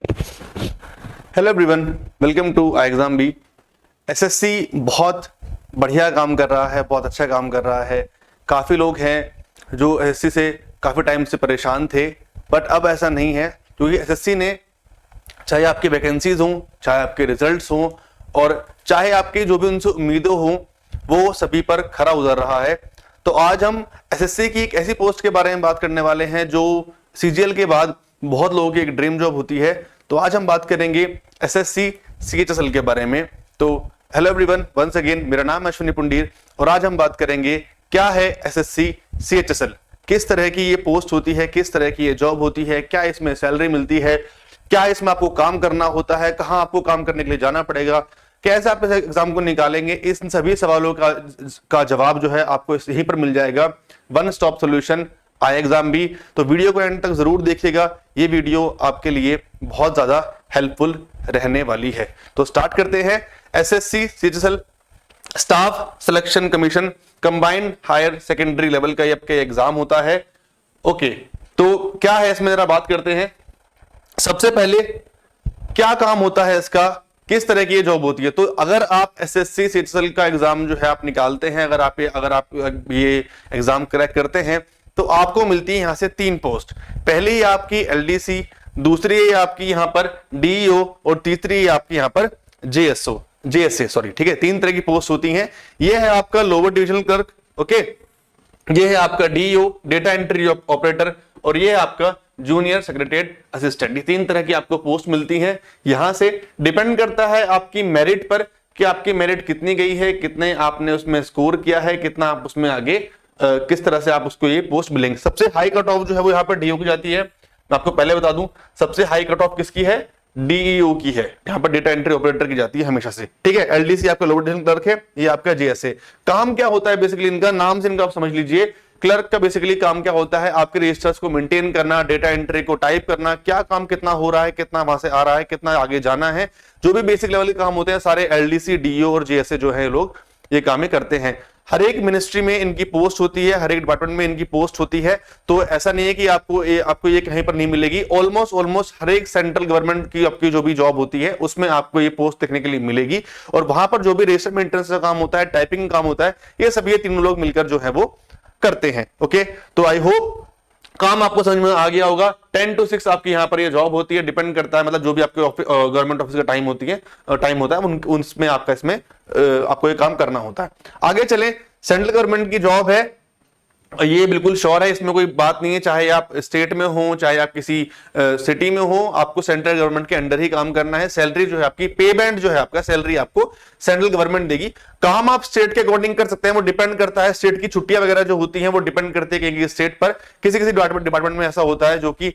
Hello everyone, welcome to I exam B. SSC बहुत बढ़िया काम कर रहा है, बहुत अच्छा काम कर रहा है। काफ़ी लोग हैं जो एसएससी से काफ़ी टाइम से परेशान थे, बट अब ऐसा नहीं है, क्योंकि एसएससी ने चाहे आपकी वैकेंसीज हों, चाहे आपके रिजल्ट्स हों और चाहे आपकी जो भी उनसे उम्मीदें हों, वो सभी पर खरा उतर रहा है। तो आज हम एसएससी की एक ऐसी पोस्ट के बारे में बात करने वाले हैं जो सीजीएल के बाद बहुत लोगों की एक ड्रीम जॉब होती है। तो आज हम बात करेंगे एसएससी सीएचएसएल के बारे में। तो हेलो एवरीवन, वंस अगेन मेरा नाम है अश्विनी पुंडीर और आज हम बात करेंगे क्या है एसएससी सीएचएसएल, किस तरह की ये पोस्ट होती है, किस तरह की ये जॉब होती है, क्या इसमें सैलरी मिलती है, क्या इसमें आपको काम करना होता है, कहां आपको काम करने के लिए जाना पड़ेगा, कैसे आप इस एग्जाम को निकालेंगे। इस सभी सवालों का जवाब जो है आपको यहीं पर मिल जाएगा। One stop solution I exam B. तो वीडियो को एंड तक जरूर देखिएगा, ये वीडियो आपके लिए बहुत ज्यादा हेल्पफुल रहने वाली है। तो स्टार्ट करते हैं। SSC CHSL staff selection commission combined higher secondary level का ये आपका एग्जाम होता है। ओके, तो क्या है इसमें जरा बात करते हैं। सबसे पहले क्या काम होता है इसका, किस तरह की ये जॉब होती है। तो अगर आप एसएससी सीएचएसएल का एग्जाम जो है आप निकालते हैं, अगर आप ये एग्जाम क्रैक करते हैं, तो आपको मिलती है यहां से 3 पोस्ट। पहली आपकी एलडीसी, दूसरी आपकी यहां पर डीईओ और तीसरी आपकी यहां पर जेएसए सॉरी, ठीक है। 3 तरह की पोस्ट होती हैं। ये है आपका लोअर डिविजनल क्लर्क, ओके, ये है आपका डीईओ डेटा एंट्री ऑपरेटर और ये है आपका जूनियर सेक्रेटरीट असिस्टेंट। ये 3 तरह की आपको पोस्ट मिलती हैं। यहां से डिपेंड करता है आपकी मेरिट पर कि आपकी मेरिट कितनी गई है, कितने आपने उसमें स्कोर किया है, कितना आप उसमें आगे किस तरह से आप उसको ये पोस्ट मिलेंगे। सबसे हाई कट ऑफ जो है वो यहाँ पर डीओ की जाती है। मैं आपको पहले बता दूं, सबसे हाई कट ऑफ किसकी है, डीईओ की है। यहाँ पर डेटा एंट्री ऑपरेटर की जाती है हमेशा से, ठीक है। एलडीसी आपका लोअर डिविजन क्लर्क है, ये आपका जेएसए। काम क्या होता है बेसिकली इनका, नाम से इनका आप समझ लीजिए। क्लर्क का बेसिकली काम क्या होता है, आपके रजिस्टर्स को मेंटेन करना, डेटा एंट्री को टाइप करना, क्या काम कितना हो रहा है, कितना वहां से आ रहा है, कितना आगे जाना है, जो भी बेसिक लेवल के काम होते हैं सारे एलडीसी डीईओ और जेएसए जो है लोग ये काम करते हैं। हर एक मिनिस्ट्री में इनकी पोस्ट होती है, हर एक डिपार्टमेंट में इनकी पोस्ट होती है। तो ऐसा नहीं है कि आपको ये कहीं पर नहीं मिलेगी। ऑलमोस्ट हर एक सेंट्रल गवर्नमेंट की आपकी जो भी जॉब होती है उसमें आपको ये पोस्ट देखने के लिए मिलेगी। और वहां पर जो भी रजिस्टर मेंटेनेंस का काम होता है, टाइपिंग काम होता है, ये सब ये तीनों लोग मिलकर जो है वो करते हैं। ओके, तो आई होप काम आपको समझ में आ गया होगा। 10 to 6 आपकी यहाँ पर ये जॉब होती है। डिपेंड करता है, मतलब जो भी आपके गवर्नमेंट ऑफिस का टाइम होता है उसमें आपका इसमें आपको ये काम करना होता है। आगे चले, सेंट्रल गवर्नमेंट की जॉब है, ये बिल्कुल श्योर है, इसमें कोई बात नहीं है। चाहे आप स्टेट में हो, चाहे आप किसी सिटी में हो, आपको सेंट्रल गवर्नमेंट के अंडर ही काम करना है। सैलरी जो है आपकी, पे बैंड जो है आपका, सैलरी आपको सेंट्रल गवर्नमेंट देगी। काम आप स्टेट के अकॉर्डिंग कर सकते हैं, वो डिपेंड करता है। स्टेट की छुट्टियां वगैरह जो होती हैं वो डिपेंड करती है कि स्टेट पर। किसी डिपार्टमेंट में ऐसा होता है जो कि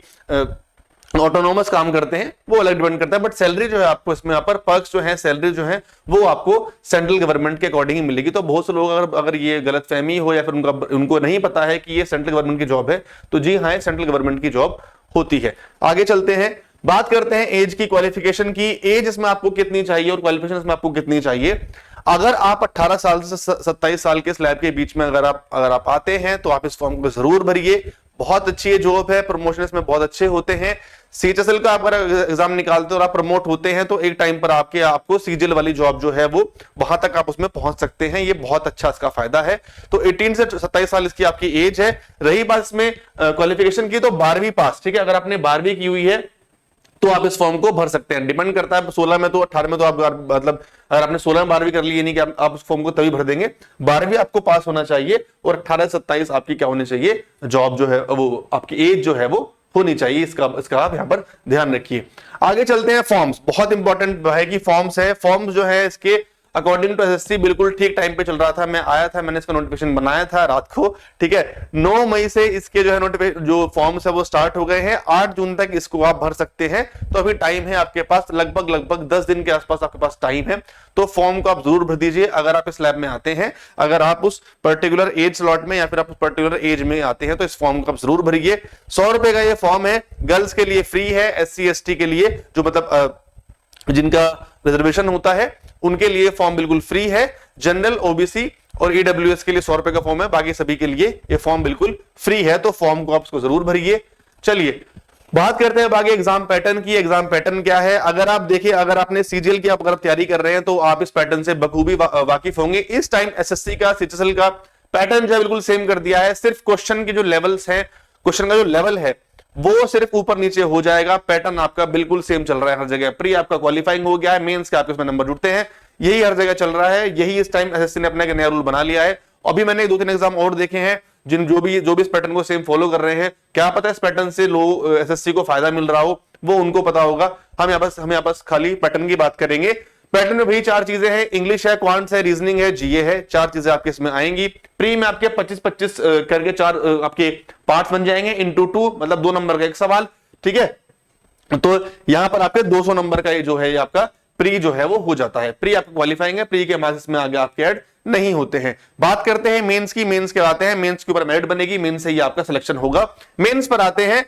ऑटोनोमस काम करते हैं, वो अलग डिपेंड करता है। बट सैलरी जो है आपको इसमें यहाँ पर पर्क्स जो है, सैलरी जो है वो आपको सेंट्रल गवर्नमेंट के अकॉर्डिंग ही मिलेगी। तो बहुत से लोग अगर ये गलतफहमी हो या फिर उनको नहीं पता है कि ये सेंट्रल गवर्नमेंट की जॉब है, तो जी हाँ, सेंट्रल गवर्नमेंट की जॉब होती है। आगे चलते हैं, बात करते हैं एज की, क्वालिफिकेशन की। एज इसमें आपको कितनी चाहिए और क्वालिफिकेशन इसमें आपको कितनी चाहिए। अगर आप 18 साल से 27 साल के स्लैब के बीच में अगर आप आते हैं तो आप इस फॉर्म को जरूर भरिए। बहुत अच्छी जॉब है, प्रमोशन इसमें बहुत अच्छे होते हैं। सीएचएसएल का अगर एग्जाम निकालते हो और आप प्रमोट होते हैं तो एक टाइम पर आपको सीजीएल वाली जॉब जो है वो वहां तक आप उसमें पहुंच सकते हैं। ये बहुत अच्छा इसका फायदा है। तो 18 से 27 साल इसकी आपकी एज है। रही बात इसमें क्वालिफिकेशन की, तो 12वीं पास, ठीक है। अगर आपने 12वीं की हुई है तो आप इस फॉर्म को भर सकते हैं। डिपेंड करता है 16 में तो 18 में तो आप मतलब अगर आपने 16 में 12वीं कर ली, ये नहीं कि आप इस फॉर्म को तभी भर देंगे। 12वीं आपको पास होना चाहिए और 18 से 27 आपकी क्या होनी चाहिए, जॉब जो है वो आपकी एज जो है वो होनी चाहिए। इसका आप यहां पर ध्यान रखिए। आगे चलते हैं, फॉर्म्स बहुत इंपॉर्टेंट है कि फॉर्म्स है। फॉर्म्स जो है इसके अकॉर्डिंग टू एसएससी बिल्कुल ठीक टाइम पे चल रहा था। मैं आया था, मैंने इसका नोटिफिकेशन बनाया था रात को, ठीक है। 9 मई से इसके जो है नोटिफिकेशन जो फॉर्म्स है वो स्टार्ट हो गए हैं। 8 जून तक इसको आप भर सकते हैं। तो अभी टाइम है आपके पास, लगभग 10 दिन के आसपास आपके पास टाइम है। तो फॉर्म को आप जरूर भर दीजिए अगर आप इस लैब में आते हैं। अगर आप उस पर्टिकुलर एज स्लॉट में या फिर आप उस पर्टिकुलर एज में आते हैं तो इस फॉर्म को आप जरूर भरिए। 100 रुपए का ये फॉर्म है। गर्ल्स के लिए फ्री है, SC ST के लिए जो मतलब जिनका रिजर्वेशन होता है उनके लिए फॉर्म बिल्कुल फ्री है। जनरल, OBC और EWS के लिए 100 रुपए का फॉर्म है, बाकी सभी के लिए ये फॉर्म बिल्कुल फ्री है। तो फॉर्म को आप उसको जरूर भरिए। चलिए बात करते हैं आगे एग्जाम पैटर्न की। एग्जाम पैटर्न क्या है, अगर आप देखिए, अगर आपने सीजीएल की अगर तैयारी कर रहे हैं तो आप इस पैटर्न से बखूबी वाकिफ होंगे। इस टाइम एसएससी का सीजीएल का पैटर्न जो है बिल्कुल सेम कर दिया है। सिर्फ क्वेश्चन के जो लेवल्स हैं, क्वेश्चन का जो लेवल है वो सिर्फ ऊपर नीचे हो जाएगा। पैटर्न आपका बिल्कुल सेम चल रहा है हर जगह। प्री आपका क्वालिफाइंग हो गया है, मेंस के आपके इसमें नंबर जुड़ते हैं, यही हर जगह चल रहा है। यही इस टाइम एसएससी ने अपना एक नया रूल बना लिया है। अभी मैंने 2-3 एग्जाम और देखे हैं जिन जो भी इस पैटर्न को सेम फॉलो कर रहे हैं। क्या पता इस पैटर्न से लो एसएससी को फायदा मिल रहा हो, वो उनको पता होगा। हम यहाँ बस खाली पैटर्न की बात करेंगे। पैटर्न में वही 4 चीजें हैं, इंग्लिश है, क्वांट्स है, रीजनिंग है, जीए है। 4 चीजें आपके इसमें आएंगी। प्री में आपके 25-25 करके 4 आपके पार्ट्स बन जाएंगे, इंटू 2 मतलब 2 नंबर का एक सवाल। ठीक है, तो यहां पर आपके 200 नंबर का ये जो है आपका प्री जो है वो हो जाता है। प्री आपका क्वालिफाइंग है, प्री के मार्क्स में आगे आपके ऐड नहीं होते हैं। बात करते हैं मेंस की। मेंस के आते हैं, मेंस के ऊपर मेरिट बनेगी, मेंस से ही आपका सिलेक्शन होगा। मेंस पर आते हैं,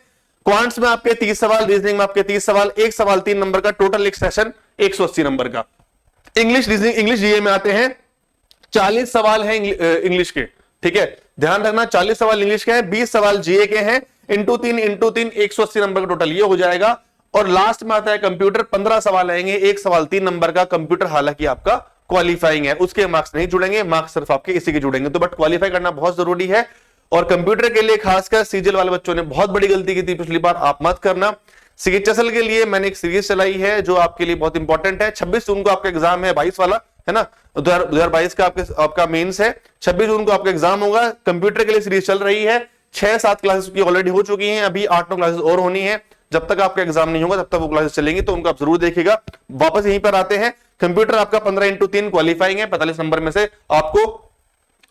क्वांट्स में आपके 30 सवाल, रीजनिंग में आपके 30 सवाल, एक सवाल 3 नंबर का, टोटल एक सेशन 180 नंबर का। इंग्लिश रीजनिंग, इंग्लिश जीए में आते हैं, 40 सवाल है इंग्लिश के। ठीक है, ध्यान रखना 40 सवाल इंग्लिश के हैं, 20 सवाल जीए के हैं, इंटू 3 180 नंबर का टोटल ये हो जाएगा। और लास्ट में आता है कंप्यूटर, 15 सवाल आएंगे, एक सवाल 3 नंबर का। कंप्यूटर हालांकि आपका क्वालिफाइंग है, उसके मार्क्स नहीं जुड़ेंगे, मार्क्स सिर्फ आपके इसी के जुड़ेंगे। तो बट क्वालिफाई करना बहुत जरूरी है। और कंप्यूटर के लिए खासकर सीजीएल वाले बच्चों ने बहुत बड़ी गलती की थी पिछली बार, आप मत करना। सीएचएसएल के लिए मैंने एक सीरीज चलाई है जो आपके लिए बहुत इंपॉर्टेंट है। 26 जून को आपका एग्जाम है, 22 वाला है ना, 2022 का आपका मेंस है। 26 जून को आपका एग्जाम होगा। कंप्यूटर के लिए सीरीज चल रही है, 6-7 क्लासेस की ऑलरेडी हो चुकी हैं, अभी 8-9 क्लासेस और होनी है। जब तक आपका एग्जाम नहीं होगा तब तक वो क्लासेस चलेंगी, तो उनको आप जरूर देखिएगा। वापस यहीं पर आते हैं, कंप्यूटर आपका 15x3 क्वालिफाइंग है। 45 नंबर में से आपको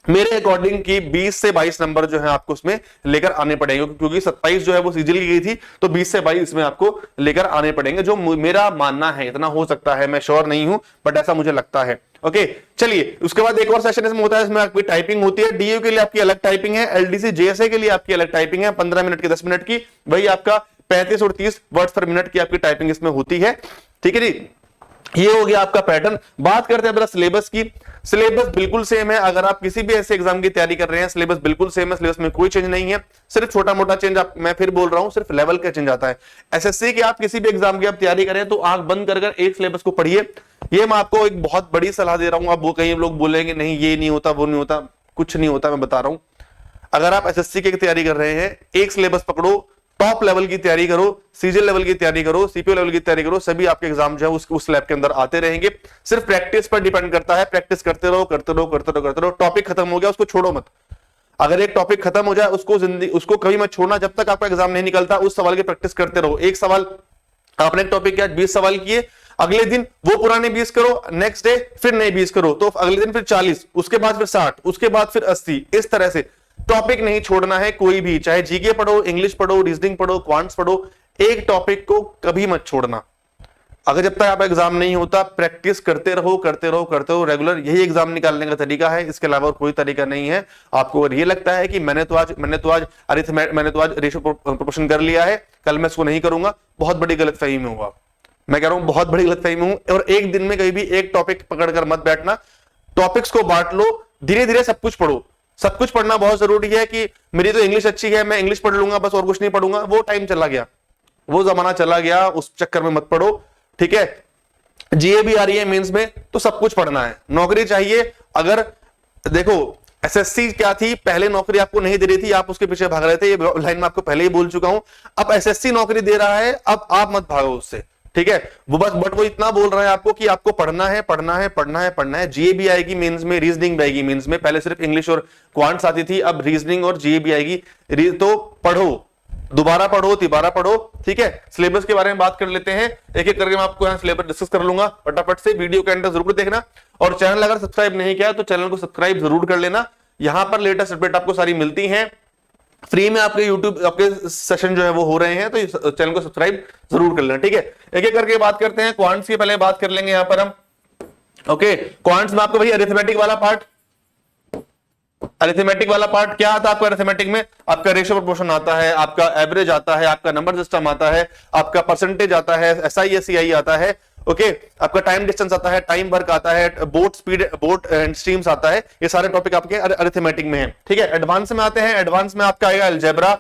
मेरे अकॉर्डिंग की 20 से 22 नंबर जो है आपको उसमें लेकर आने पड़ेंगे, क्योंकि 27 जो है वो सीजीएल की गई थी, तो 20 से 22 में आपको लेकर आने पड़ेंगे, जो मेरा मानना है। इतना हो सकता है, मैं श्योर नहीं हूं, बट ऐसा मुझे लगता है। ओके, चलिए उसके बाद एक और सेशन इसमें होता है, इसमें आपकी टाइपिंग होती है। डीयू के लिए आपकी अलग टाइपिंग है, एलडीसी जेएसए के लिए आपकी अलग टाइपिंग है, 15 मिनट की 10 मिनट की। वही आपका 35 और 30 वर्ड्स पर मिनट की आपकी टाइपिंग इसमें होती है। ठीक है जी, ये हो गया आपका पैटर्न। बात करते हैं सिलेबस की। सिलेबस बिल्कुल सेम है। अगर आप किसी भी ऐसे एग्जाम की तैयारी कर रहे हैं, सिलेबस बिल्कुल सेम है, सिलेबस में कोई चेंज नहीं है। सिर्फ छोटा मोटा चेंज, मैं फिर बोल रहा हूं, सिर्फ लेवल का चेंज आता है। एसएससी की आप किसी भी एग्जाम की आप तैयारी करें तो आंख बंद कर एक सिलेबस को पढ़िए। ये मैं आपको एक बहुत बड़ी सलाह दे रहा हूं। अब वो कई लोग बोलेंगे नहीं ये नहीं होता, वो नहीं होता, कुछ नहीं होता। मैं बता रहा हूं, अगर आप एसएससी की तैयारी कर रहे हैं, एक सिलेबस पकड़ो, टॉप लेवल की तैयारी करो, सीजीएल लेवल की तैयारी करो, सीपीओ लेवल की तैयारी करो, सभी आपके एग्जाम जो है उस लैब के अंदर आते रहेंगे। सिर्फ प्रैक्टिस पर डिपेंड करता है। प्रैक्टिस करते रहो, करते रहो, करते रहो, करते रहो। टॉपिक खत्म हो गया, उसको छोड़ो मत। अगर एक टॉपिक खत्म हो जाए उसको कभी मत छोड़ना जब तक आपका एग्जाम नहीं निकलता। उस सवाल की प्रैक्टिस करते रहो। एक सवाल आपने एक टॉपिक के 20 सवाल किए, अगले दिन वो पुराने 20 करो, नेक्स्ट डे फिर नए 20 करो, तो अगले दिन फिर 40, उसके बाद फिर 60, उसके बाद फिर 80। इस तरह से टॉपिक नहीं छोड़ना है कोई भी, चाहे जीके पढ़ो, इंग्लिश पढ़ो, रीजनिंग पढ़ो, क्वांट्स पढ़ो, एक टॉपिक को कभी मत छोड़ना। अगर जब तक आप एग्जाम नहीं होता, प्रैक्टिस करते रहो, करते रहो, करते रहो रेगुलर। यही एग्जाम निकालने का तरीका है, इसके अलावा कोई तरीका नहीं है। आपको अगर ये लगता है कि मैंने तो आज रेशियो प्रोपोर्शन कर लिया है, कल मैं इसको नहीं करूंगा, बहुत बड़ी गलतफहमी में होगा। मैं कह रहा हूं बहुत बड़ी गलतफहमी हूं। और एक दिन में कहीं भी एक टॉपिक पकड़कर मत बैठना, टॉपिक्स को बांट लो, धीरे धीरे सब कुछ पढ़ो। सब कुछ पढ़ना बहुत जरूरी है कि मेरी तो इंग्लिश अच्छी है, मैं इंग्लिश पढ़ लूंगा बस और कुछ नहीं पढ़ूंगा, वो टाइम चला गया, वो जमाना चला गया, उस चक्कर में मत पढ़ो। ठीक है, जीए भी आ रही है मेंस में, तो सब कुछ पढ़ना है। नौकरी चाहिए, अगर देखो एसएससी क्या थी, पहले नौकरी आपको नहीं दे रही थी, आप उसके पीछे भाग रहे थे, ये लाइन में आपको पहले ही बोल चुका हूं। अब एसएससी नौकरी दे रहा है, अब आप मत भागो उससे। ठीक है, वो बस बट वो इतना बोल रहा है आपको कि आपको पढ़ना है, पढ़ना है, पढ़ना है, पढ़ना है। जीए भी आएगी मेंस में, रीजनिंग भी आएगी मेंस में। पहले सिर्फ इंग्लिश और क्वांट्स आती थी, अब रीजनिंग और जीए भी आएगी। तो पढ़ो, दोबारा पढ़ो, तिबारा पढ़ो। ठीक है, सिलेबस के बारे में बात कर लेते हैं, एक एक करके मैं आपको यहाँ सिलेबस डिस्कस कर लूंगा फटाफट से। वीडियो के अंदर जरूर देखना, और चैनल अगर सब्सक्राइब नहीं किया तो चैनल को सब्सक्राइब जरूर कर लेना। यहां पर लेटेस्ट अपडेट आपको सारी मिलती है फ्री में। आपके यूट्यूब आपके सेशन जो है वो हो रहे हैं, तो चैनल को सब्सक्राइब जरूर कर लेना। ठीक है, एक एक करके बात करते हैं। क्वांट्स की पहले बात कर लेंगे यहां पर हम। ओके, क्वांट्स में आपको भाई अरिथमेटिक वाला पार्ट, अरिथमेटिक वाला पार्ट क्या आता है आपका? अरिथमेटिक में आपका रेशियो प्रोपोर्शन आता है, आपका एवरेज आता है, आपका नंबर सिस्टम आता है, आपका परसेंटेज आता है, एसआई एससीआई आता है। ओके, आपका टाइम डिस्टेंस आता है, टाइम वर्क आता है, boat speed, boat and streams आता है। ये सारे टॉपिक आपके अरिथमेटिक में है। ठीक है, एडवांस में आते हैं। एडवांस में आपका आएगा अलजेब्रा,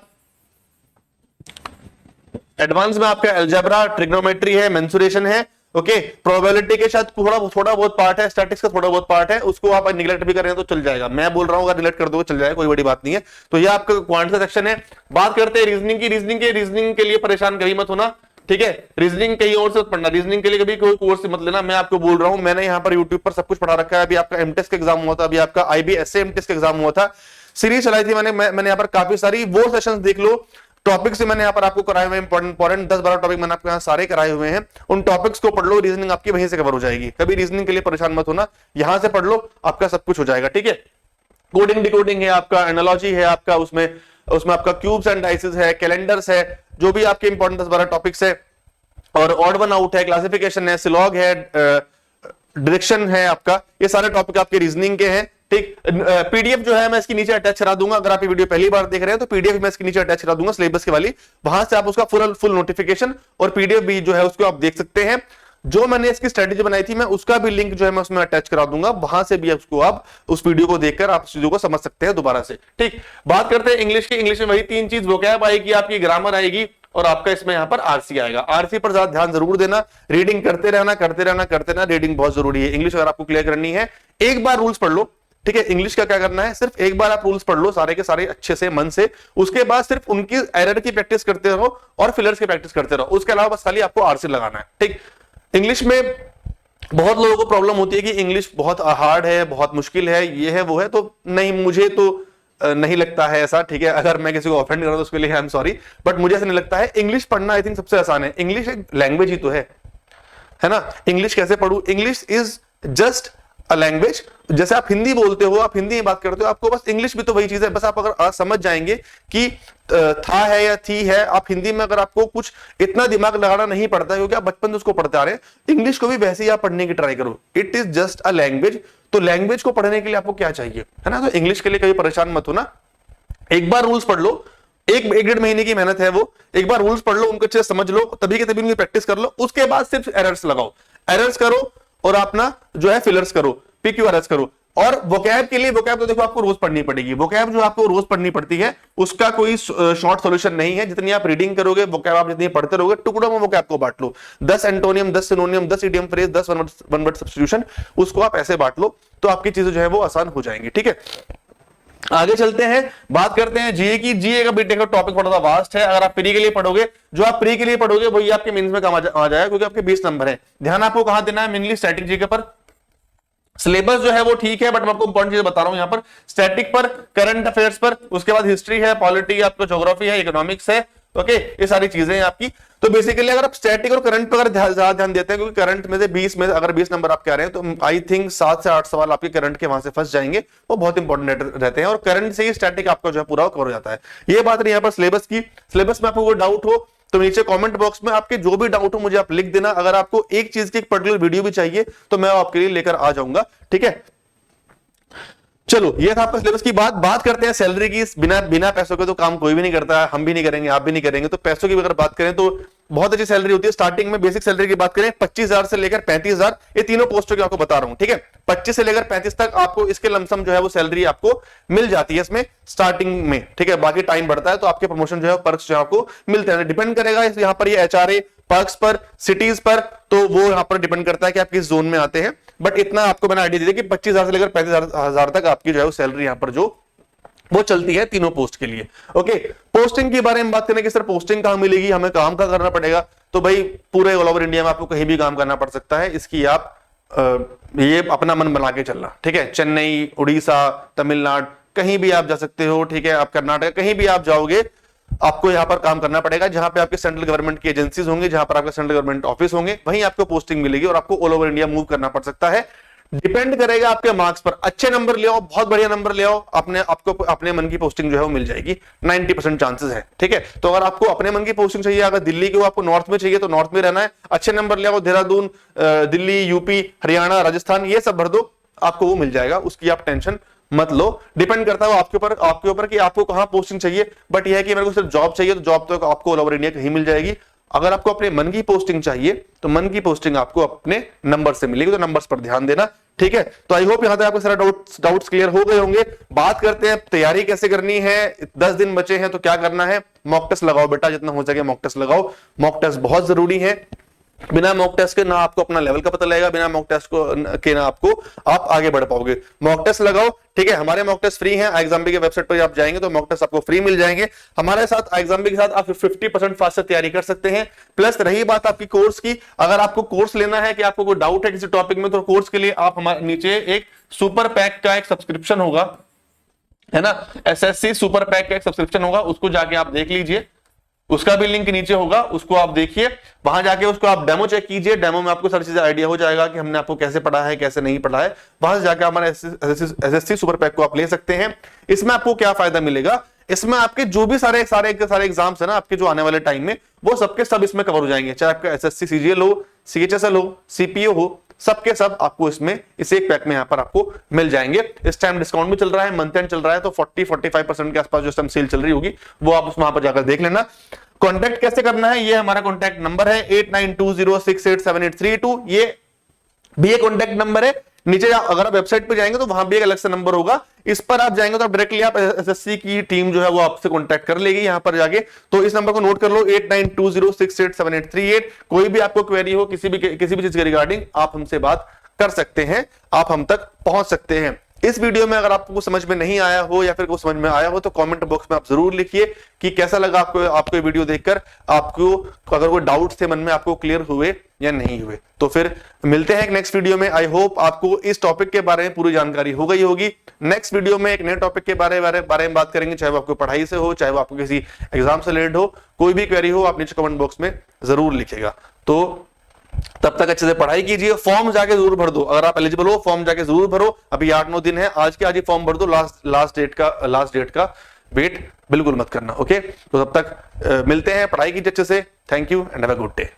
एडवांस में आपका अलजेब्रा, ट्रिग्नोमेट्री है, मेंसुरेशन है, ओके। प्रोबेबिलिटी के साथ थोड़ा बहुत पार्ट है, स्टैटिक्स का थोड़ा बहुत पार्ट है, उसको आप निगलेक्ट भी करें तो चल जाएगा। मैं बोल रहा हूं अगर निगलेक्ट कर दोगे चल जाएगा, कोई बड़ी बात नहीं है। तो ये आपका क्वांट का सेक्शन है। बात करते हैं रीजनिंग की। रीजनिंग के लिए परेशान कभी मत होना, ठीक है। रीजनिंग कहीं और से पढ़ना, रीजनिंग के लिए कभी कोई कोर्स मत लेना, मैं आपको बोल रहा हूं। मैंने यहाँ पर यूट्यूब पर सब कुछ पढ़ा रखा है। अभी आपका एमटेस्ट का एग्जाम हुआ था, अभी आपका IB एमटेस्ट का एग्जाम हुआ था, सीरीज चलाई थी मैंने यहाँ पर काफी सारी, वो सेशंस देख लो। टॉपिक से मैंने यहाँ पर आपको कराए हुए इंपॉर्टेंट 10-12 टॉपिक मैंने आपको यहाँ सारे कराए हुए हैं, उन टॉपिक्स को पढ़ लो। रीजनिंग आपकी वहीं से कवर हो जाएगी, कभी रीजनिंग के लिए परेशान मत होना, यहां से पढ़ लो, आपका सब कुछ हो जाएगा, ठीक है। कोडिंग डिकोडिंग है आपका, एनालॉजी है आपका, उसमें आपका क्यूब्स एंड डाइसेस है, कैलेंडर्स है, जो भी आपके इंपॉर्टेंट 10-12 टॉपिक्स है, और ऑड वन आउट है, क्लासिफिकेशन है, सिलॉग है, डायरेक्शन है आपका, ये सारे टॉपिक आपके रीजनिंग के हैं, ठीक। पीडीएफ जो है मैं इसके नीचे अटैच करा दूंगा, अगर आप ये वीडियो पहली बार देख रहे हैं तो पीडीएफ मैं इसके नीचे अटैच करा दूंगा सिलेबस के वाली, वहां से आप उसका फुल नोटिफिकेशन और पीडीएफ भी जो है उसको आप देख सकते हैं। जो मैंने इसकी स्ट्रेटेजी बनाई थी मैं उसका भी लिंक जो है मैं उसमें अटैच करा दूंगा, वहां से भी उसको आप उस वीडियो को देखकर आप चीजों को समझ सकते हैं दोबारा से, ठीक। बात करते हैं इंग्लिश की। इंग्लिश में वही 3 चीज, वोकैब आएगी आपकी, ग्रामर आएगी, और आपका इसमें यहाँ पर आरसी आएगा। आरसी पर ज्यादा ध्यान जरूर देना, रीडिंग करते रहना, रीडिंग बहुत जरूरी है। इंग्लिश अगर आपको क्लियर करनी है, एक बार रूल्स पढ़ लो, ठीक है। इंग्लिश का क्या करना है, सिर्फ एक बार आप रूल्स पढ़ लो सारे के सारे अच्छे से, मन से, उसके बाद सिर्फ उनकी एरर की प्रैक्टिस करते रहो और फिलर्स की प्रैक्टिस करते रहो, उसके अलावा बस खाली आपको आरसी लगाना है, ठीक। इंग्लिश में बहुत लोगों को प्रॉब्लम होती है कि इंग्लिश बहुत हार्ड है, बहुत मुश्किल है, ये है वो है, तो नहीं, मुझे तो नहीं लगता है ऐसा, ठीक है। अगर मैं किसी को ऑफेंड कर रहा हूं तो उसके लिए आई एम सॉरी, बट मुझे ऐसा नहीं लगता है। इंग्लिश पढ़ना आई थिंक सबसे आसान है। इंग्लिश एक लैंग्वेज ही तो है ना। इंग्लिश कैसे पढ़ू, English is just a language. जैसे आप हिंदी बोलते हो, आप हिंदी में बात करते हो, आपको बस इंग्लिश भी तो वही चीज है, बस आप अगर समझ जाएंगे कि था है या थी है। आप हिंदी में अगर आपको कुछ इतना दिमाग लगाना नहीं पड़ता, क्योंकि आप बचपन से उसको पढ़ते आ रहे हैं, इंग्लिश को भी वैसे ही आप पढ़ने की ट्राई करो। It is just a language. तो लैंग्वेज को पढ़ने के लिए आपको क्या चाहिए, है ना। तो इंग्लिश के लिए कभी परेशान मत होना, एक बार रूल्स पढ़ लो, एक 1-1.5 महीने की मेहनत है वो, एक बार रूल्स पढ़ लो, उनको अच्छे से समझ लो, तभी के तभी उनकी प्रैक्टिस कर लो, उसके बाद सिर्फ एरर्स लगाओ, एरर्स करो और अपना जो है फिलर्स करो, PQRS करो। और वोकैब के लिए, वोकैब तो देखो आपको रोज पढ़नी पड़ेगी, वोकैब जो आपको रोज पढ़नी पड़ती है उसका कोई शॉर्ट सॉल्यूशन नहीं है। जितनी आप रीडिंग करोगे, वोकैब आप जितनी पढ़ते रहोगे, टुकड़ों में वोकैब को बांट लो, 10 antonym, 10 सिनोनियम, 10 idiom phrase, 10 one word substitution, उसको आप ऐसे बांट लो, तो आपकी चीजें जो है वो आसान हो जाएंगी, ठीक है। आगे चलते हैं, बात करते हैं जीए की। जीए का बीटेक का टॉपिक थोड़ा सा वास्ट है। अगर आप प्री के लिए पढ़ोगे, जो आप प्री के लिए पढ़ोगे वही आपके मेंस में काम आ जाएगा, क्योंकि आपके 20 नंबर है। ध्यान आपको कहां देना है, मेनली स्टैटिक जीके पर। सिलेबस जो है वो ठीक है, बट मैं आपको इंपॉर्टेंट चीज बता रहा हूं यहाँ पर, स्टैटिक पर, करंट अफेयर्स पर, उसके बाद हिस्ट्री है, पॉलिटी, आपका ज्योग्राफी है, इकोनॉमिक्स है, ओके, ये सारी चीजें हैं आपकी। तो बेसिकली अगर आप स्टैटिक और करंट पर अगर ज्यादा ध्यान देते हैं, क्योंकि करंट में से 20 में अगर 20 नंबर आप कह रहे हैं, तो आई थिंक 7 से 8 सवाल आपके करंट के वहां से फंस जाएंगे, वो बहुत इंपॉर्टेंट रहते हैं, और करंट से ही स्टैटिक आपका जो है पूरा कवर हो जाता है। ये बात रही यहाँ पर सिलेबस की। सिलेबस में आपको कोई डाउट हो तो नीचे कमेंट बॉक्स में आपके जो भी डाउट हो मुझे आप लिख देना। अगर आपको एक चीज की एक पर्टिकुलर वीडियो भी चाहिए तो मैं आपके लिए लेकर आ जाऊंगा, ठीक है। चलो, ये था आपका सिलेबस की बात करते हैं सैलरी की। बिना पैसों के तो काम कोई भी नहीं करता है, हम भी नहीं करेंगे, आप भी नहीं करेंगे। तो पैसों की अगर बात करें तो बहुत अच्छी सैलरी होती है। स्टार्टिंग में बेसिक सैलरी की बात करें 25,000 से लेकर 35,000, ये तीनों पोस्टों की आपको बता रहा हूं, ठीक है। 25 से लेकर 35 तक आपको इसके लमसम जो है वो सैलरी आपको मिल जाती है इसमें स्टार्टिंग में, ठीक है। बाकी टाइम बढ़ता है तो आपके प्रमोशन जो है पर्क्स जो है आपको मिलते हैं। डिपेंड करेगा यहाँ पर ये HRA पर्क्स पर, सिटीज पर, तो वो यहाँ पर डिपेंड करता है कि आप किस जोन में आते हैं। बट इतना आपको मैंने आइडिया दे दिया कि 25,000 से लेकर 35,000 तक आपकी जो है सैलरी यहाँ पर जो वो चलती है तीनों पोस्ट के लिए, ओके। पोस्टिंग के बारे में बात करें कि सर पोस्टिंग कहां मिलेगी, हमें काम का करना पड़ेगा, तो भाई पूरे ऑल ओवर इंडिया में आपको कहीं भी काम करना पड़ सकता है। इसकी आप ये अपना मन बना के चलना, ठीक है। चेन्नई, उड़ीसा, तमिलनाडु, कहीं भी आप जा सकते हो, ठीक है। आप कर्नाटक, कहीं भी आप जाओगे आपको यहां पर काम करना पड़ेगा। जहां पे आपके सेंट्रल गवर्नमेंट की एजेंसीज होंगे, जहां पर आपके सेंट्रल गवर्नमेंट ऑफिस होंगे, वहीं आपको पोस्टिंग मिलेगी और आपको ऑल ओवर इंडिया मूव करना पड़ सकता है। डिपेंड करेगा आपके मार्क्स पर। अच्छे नंबर ले आओ, बहुत बढ़िया नंबर ले आओ, आपको अपने मन की पोस्टिंग जो है वो मिल जाएगी। 90% चांसेस है, ठीक है। तो अगर आपको अपने मन की पोस्टिंग चाहिए, अगर दिल्ली की आपको नॉर्थ में चाहिए तो नॉर्थ में रहना है, अच्छे नंबर ले आओ, देहरादून, दिल्ली, यूपी, हरियाणा, राजस्थान, ये सब भर दो, आपको वो मिल जाएगा, उसकी आप टेंशन मत लो। डिपेंड करता है आपके ऊपर कि आपको कहां पोस्टिंग चाहिए। बट यह है कि मेरे को सिर्फ जॉब चाहिए, तो जॉब तो आपको ऑल ओवर इंडिया कहीं मिल जाएगी। अगर आपको अपने मन की पोस्टिंग चाहिए तो मन की पोस्टिंग आपको अपने नंबर से मिलेगी, तो नंबर्स पर ध्यान देना, ठीक है। तो आई होप यहां तक आपके सारे डाउट्स क्लियर हो गए होंगे। बात करते हैं तैयारी कैसे करनी है। 10 दिन बचे हैं तो क्या करना है, मॉक टेस्ट लगाओ बेटा, जितना हो सके मॉक टेस्ट लगाओ। मॉक टेस्ट बहुत जरूरी है, बिना मॉक टेस्ट के ना आपको अपना लेवल का पता लगेगा, बिना मॉक टेस्ट के ना आपको आप आगे बढ़ पाओगे। मॉक टेस्ट लगाओ, ठीक है। हमारे मॉक टेस्ट फ्री हैं, iexambi के वेबसाइट पर आप जाएंगे तो मॉक टेस्ट आपको फ्री मिल जाएंगे। हमारे साथ iexambi के साथ आप 50% फास्ट से तैयारी कर सकते हैं। प्लस रही बात आपकी कोर्स की, अगर आपको कोर्स लेना है कि आपको कोई डाउट है किसी टॉपिक में, तो कोर्स के लिए आप हमारे नीचे एक सुपर पैक का एक सब्सक्रिप्शन होगा, है ना, SSC सुपर पैक का एक सब्सक्रिप्शन होगा, उसको जाके आप देख लीजिए, उसका भी लिंक नीचे होगा, उसको आप देखिए, वहां जाके उसको आप डेमो चेक कीजिए। डेमो में आपको सारी चीजें आइडिया हो जाएगा कि हमने आपको कैसे पढ़ा है कैसे नहीं पढ़ा है। वहां से जाके हमारे SSC सुपर पैक को आप ले सकते हैं। इसमें आपको क्या फायदा मिलेगा, इसमें आपके जो भी सारे एग्जाम्स है ना आपके जो आने वाले टाइम में, वो सबके सब इसमें कवर हो जाएंगे। चाहे आपका SSC CGL हो, CHSL हो, CPO हो, सबके सब आपको इसमें इस एक पैक में यहां पर आपको मिल जाएंगे। इस टाइम डिस्काउंट भी चल रहा है, मंथ एंड चल रहा है, तो 40-45% के आसपास जो इस टाइम सेल चल रही होगी वो आप वहां पर जाकर देख लेना। कांटेक्ट कैसे करना है, ये हमारा कांटेक्ट नंबर है 8920687832। ये भी एक कांटेक्ट नंबर है। नीचे अगर आप वेबसाइट पे जाएंगे तो वहां भी एक अलग से नंबर होगा, इस पर आप जाएंगे तो आप डायरेक्टली आप SSC की टीम जो है वो आपसे कांटेक्ट कर लेगी यहां पर जाके। तो इस नंबर को नोट कर लो 8920687838। कोई भी आपको क्वेरी हो किसी भी चीज के रिगार्डिंग, आप हमसे बात कर सकते हैं, आप हम तक पहुंच सकते हैं। इस वीडियो में अगर आपको समझ में नहीं आया हो या फिर कुछ समझ में आया हो तो कमेंट बॉक्स में आप जरूर लिखिए कि कैसा लगा आपको ये वीडियो देखकर, आपको अगर कोई डाउट्स थे मन में आपको क्लियर हुए या नहीं हुए। तो फिर मिलते हैं एक नेक्स्ट वीडियो में। आई होप आपको इस टॉपिक के बारे में पूरी जानकारी हो गई होगी। नेक्स्ट वीडियो में एक नए टॉपिक के बारे में बात करेंगे, चाहे वो आपको पढ़ाई से हो, चाहे वो आपको किसी एग्जाम से रिलेटेड हो। कोई भी क्वेरी हो आप नीचे कमेंट बॉक्स में जरूर लिखिएगा। तो तब तक अच्छे से पढ़ाई कीजिए। फॉर्म जाके जरूर भर दो, अगर आप एलिजिबल हो फॉर्म जाके जरूर भरो। अभी 8-9 दिन है, आज के आज ही फॉर्म भर दो, लास्ट डेट का वेट बिल्कुल मत करना। ओके, तो तब तक मिलते हैं, पढ़ाई कीजिए अच्छे से। Thank you and have a good day.